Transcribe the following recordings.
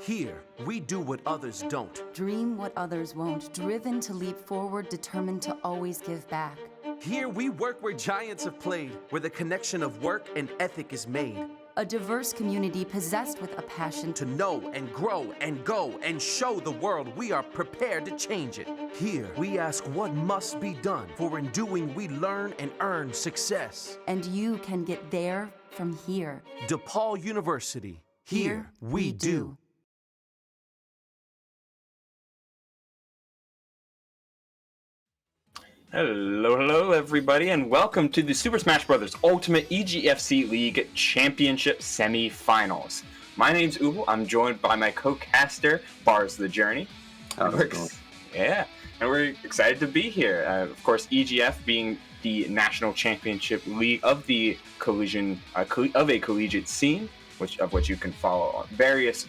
Here, we do what others don't. Dream what others won't, driven to leap forward, determined to always give back. Here, we work where giants have played, where the connection of work and ethic is made. A diverse community possessed with a passion To know and grow and go and show the world we are prepared to change it. Here, we ask what must be done, for in doing we learn and earn success. and you can get there from here. DePaul University. Here, we do. Hello everybody, and welcome to the Super Smash Bros. Ultimate EGFC League Championship Semi-Finals. My name's Ubu. I'm joined by my co-caster, Bars the Journey. Yeah, and we're excited to be here. Of course, EGF being the National Championship League of the collision of a collegiate scene, which you can follow on various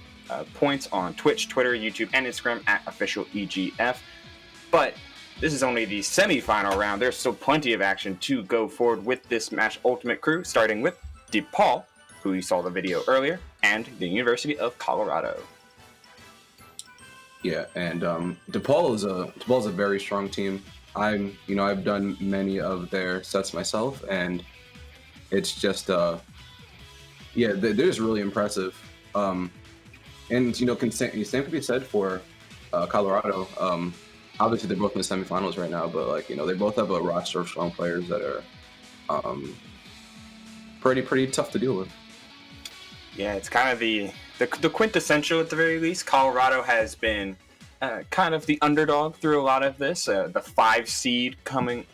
points on Twitch, Twitter, YouTube, and Instagram at official EGF. But this is only the semi-final round. There's still plenty of action to go forward with this Smash Ultimate crew, starting with DePaul, who you saw the video earlier, and the of Colorado. Yeah, and DePaul is a very strong team. I've done many of their sets myself, and it's just they're just really impressive. And same could be said for Colorado. Obviously, they're both in the semifinals right now, but they both have a roster of strong players that are pretty tough to deal with. Yeah, it's kind of the quintessential at the very least. Colorado has been kind of the underdog through a lot of this. The 5 seed coming,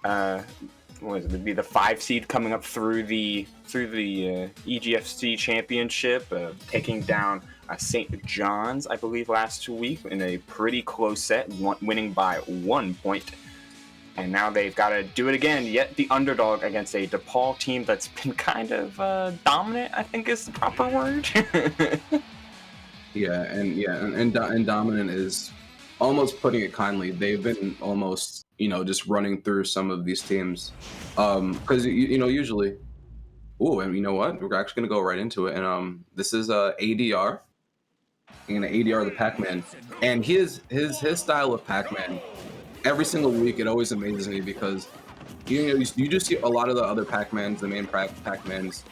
the 5 seed coming up through the EGFC championship, taking down St. John's, I believe, last week in a pretty close set, winning by 1 point. And now they've got to do it again, yet the underdog against a DePaul team that's been kind of dominant, I think is the proper word. And dominant is almost putting it kindly. They've been almost, just running through some of these teams. Because, usually, and you know what? We're actually going to go right into it. And this is ADR. And ADR the Pac-Man. And his style of Pac-Man, every single week, it always amazes me because, you just see a lot of the other Pac-Mans, the main Pac-Mans,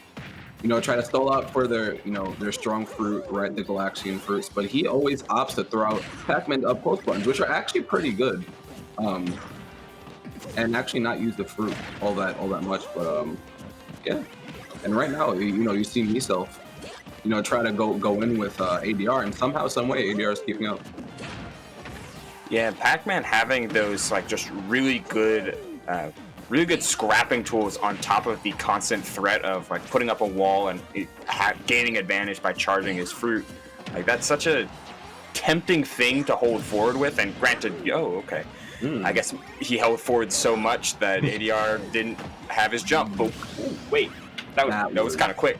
try to stall out for their strong fruit, right, the Galaxian fruits, but he always opts to throw out Pac-Man up close buttons, which are actually pretty good, and actually not use the fruit all that much, but yeah. And right now, you see Miiself, try to go in with ADR, and somehow, some way, ADR is keeping up. Yeah, Pac-Man having those just really good scrapping tools on top of the constant threat of putting up a wall and gaining advantage by charging his fruit. That's such a tempting thing to hold forward with. And granted, I guess he held forward so much that ADR didn't have his jump. But wait, that was kind of quick.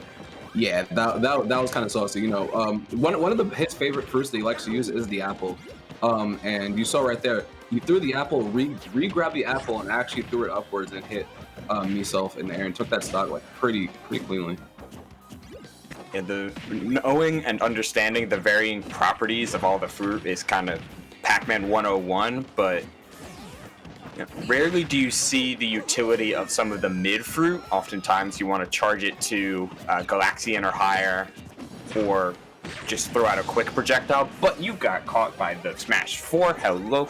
Yeah, that was kind of saucy. One of his favorite fruits that he likes to use is the apple. And you saw right there, he threw the apple, re-grabbed the apple, and actually threw it upwards and hit Miiself in the air and took that stock pretty cleanly. And the knowing and understanding the varying properties of all the fruit is kind of Pac-Man 101, but rarely do you see the utility of some of the mid fruit. Oftentimes you want to charge it to Galaxian or higher, or just throw out a quick projectile, but you got caught by the Smash 4. Hello.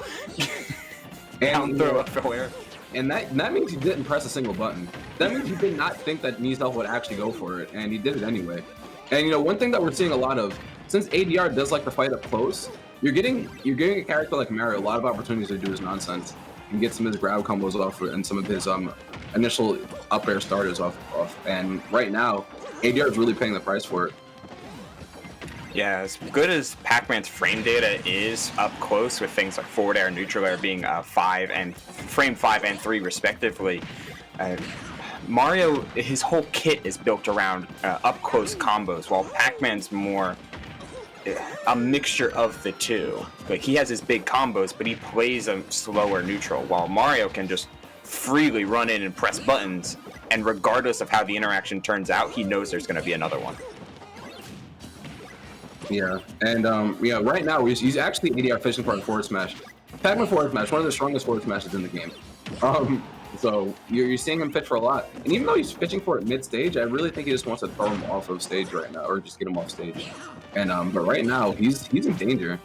Down throw up nowhere. And that means he didn't press a single button. That means he did not think that Miiself would actually go for it, and he did it anyway. And one thing that we're seeing a lot of, since ADR does like to fight up close, you're getting a character like Mario a lot of opportunities to do his nonsense and get some of his grab combos off and some of his initial up air starters off. And right now, ADR is really paying the price for it. Yeah, as good as Pac-Man's frame data is up close with things like forward air and neutral air being frame 5 and 3 respectively, Mario, his whole kit is built around up close combos, while Pac-Man's more a mixture of the two. He has his big combos, but he plays a slower neutral, while Mario can just freely run in and press buttons, and regardless of how the interaction turns out, he knows there's going to be another one. Yeah, and yeah, right now he's actually ADR fishing for a forward smash. Pac-Man forward smash, one of the strongest forward smashes in the game. So you're seeing him pitch for a lot, and even though he's pitching for it mid-stage, I really think he just wants to throw him off of stage right now, or just get him off stage. And but right now he's in danger.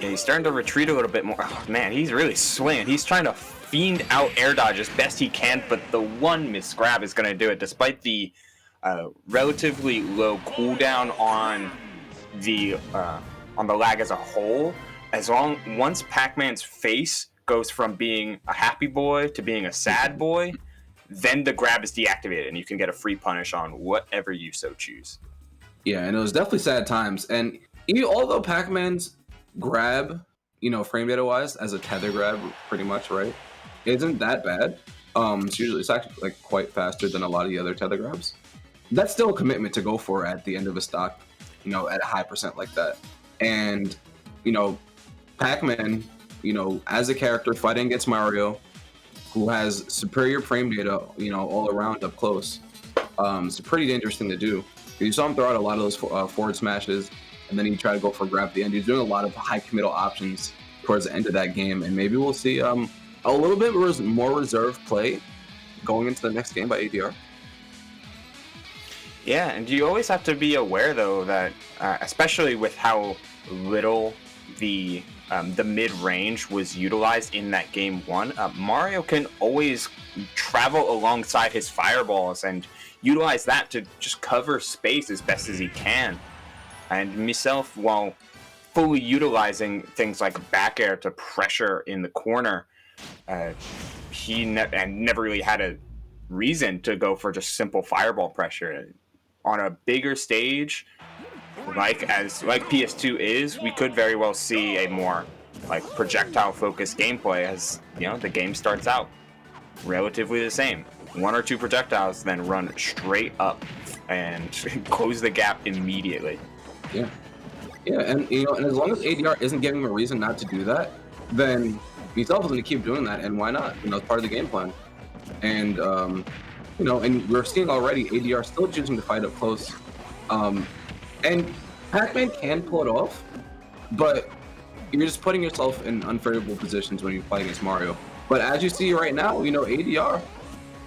Yeah, he's starting to retreat a little bit more. Oh, man, he's really swinging. He's trying to fiend out air dodge as best he can, but the one miss grab is going to do it, despite the relatively low cooldown on the lag as a whole. Once Pac-Man's face goes from being a happy boy to being a sad boy, then the grab is deactivated, and you can get a free punish on whatever you so choose. Yeah, and it was definitely sad times. And although Pac-Man's grab, frame data wise, as a tether grab, pretty much, right, isn't that bad. It's actually like quite faster than a lot of the other tether grabs. That's still a commitment to go for at the end of a stock, at a high percent like that. And Pac-Man, as a character fighting against Mario, who has superior frame data, all around up close, it's a pretty dangerous thing to do. You saw him throw out a lot of those forward smashes, and then he tried to go for grab at the end. He's doing a lot of high committal options towards the end of that game, and maybe we'll see a little bit more reserved play going into the next game by ADR. Yeah, and you always have to be aware, though, that especially with how little the mid-range was utilized in that game one, Mario can always travel alongside his fireballs and utilize that to just cover space as best as he can. And Miiself, while fully utilizing things like back air to pressure in the corner, he never really had a reason to go for just simple fireball pressure. On a bigger stage, like PS2 is, we could very well see a more projectile-focused gameplay as the game starts out relatively the same. One or two projectiles, then run straight up and close the gap immediately. Yeah, and and as long as ADR isn't giving him a reason not to do that, then Miiself is going to keep doing that, and why not? It's part of the game plan. And and we're seeing already ADR still choosing to fight up close. And Pac-Man can pull it off, but you're just putting yourself in unfavorable positions when you fight against Mario. But as you see right now, ADR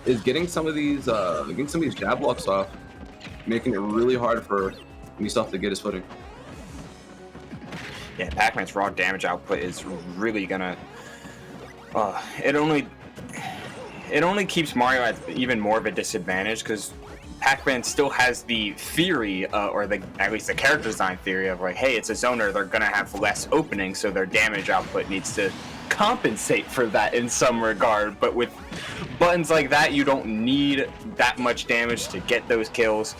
is getting some of these jab blocks off, making it really hard for Miiself to get his footing. Yeah, Pac-Man's raw damage output is really gonna. It only keeps Mario at even more of a disadvantage because Pac-Man still has the theory, at least the character design theory of hey, it's a zoner, they're gonna have less openings, so their damage output needs to compensate for that in some regard. But with buttons like that, you don't need that much damage to get those kills.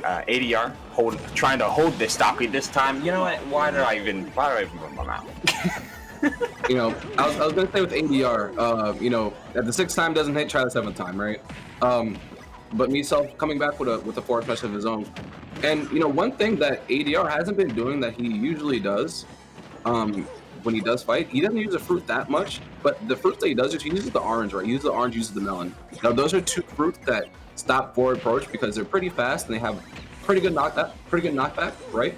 ADR trying to hold this stock lead this time. You know what? Why did I even run my mouth? I was gonna say with ADR, at the sixth time doesn't hit, try the seventh time, right? But Miiself coming back with a forward smash of his own. And one thing that ADR hasn't been doing that he usually does, when he does fight, he doesn't use the fruit that much, but the fruits that he does, he uses the orange, right? He uses the orange, uses the melon. Now those are two fruits that stop forward approach because they're pretty fast and they have pretty good knockback, right?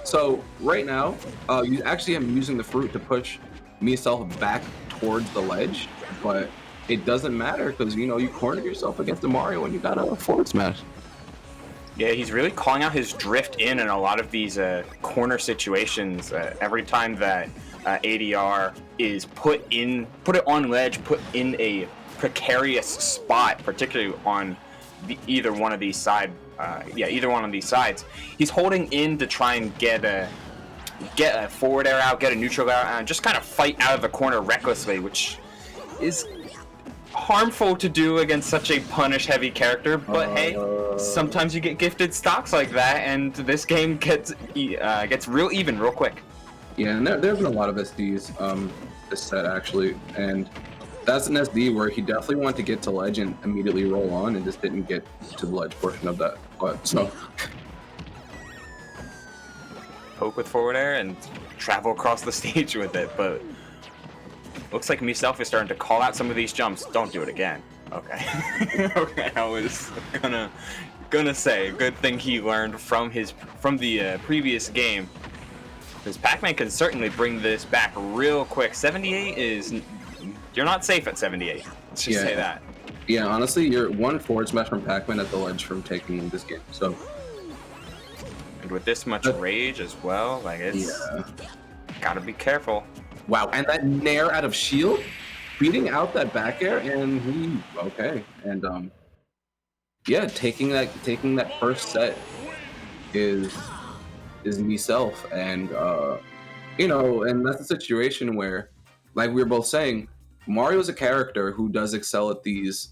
So right now, you actually am using the fruit to push Miiself back towards the ledge, but it doesn't matter because you cornered yourself against the Mario when you got a forward smash. Yeah, he's really calling out his drift in a lot of these corner situations. Every time that ADR is put it on ledge, put in a precarious spot, particularly on either one of these sides, he's holding in to try and get a forward air out, get a neutral air out, and just kind of fight out of the corner recklessly, which is harmful to do against such a punish-heavy character. But hey, sometimes you get gifted stocks like that, and this game gets real even real quick. Yeah, and there's been a lot of SDs this set actually, and that's an SD where he definitely wanted to get to ledge and immediately roll on, and just didn't get to the ledge portion of that. But so poke with forward air and travel across the stage with it, but looks like Miiself is starting to call out some of these jumps. Don't do it again. Okay. Okay, I was gonna gonna say, good thing he learned from the previous game. Because Pac-Man can certainly bring this back real quick. 78 is... You're not safe at 78. Let's just say that. Yeah, honestly, you're one forward smash from Pac-Man at the ledge from taking this game. So, and with this much rage as well, like it's gotta be careful. Wow, and that nair out of shield, beating out that back air, and taking that first set is Miiself, and and that's a situation where, like we were both saying, Mario's a character who does excel at this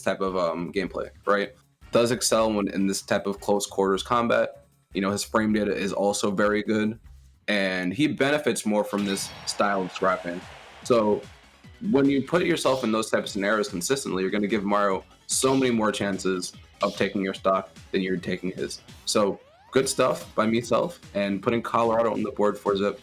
type of gameplay, right? Does excel when in this type of close quarters combat. His frame data is also very good, and he benefits more from this style of scrapping. So when you put yourself in those types of scenarios consistently, you're going to give Mario so many more chances of taking your stock than you're taking his. So good stuff by Miiself, and putting Colorado on the board for Zip.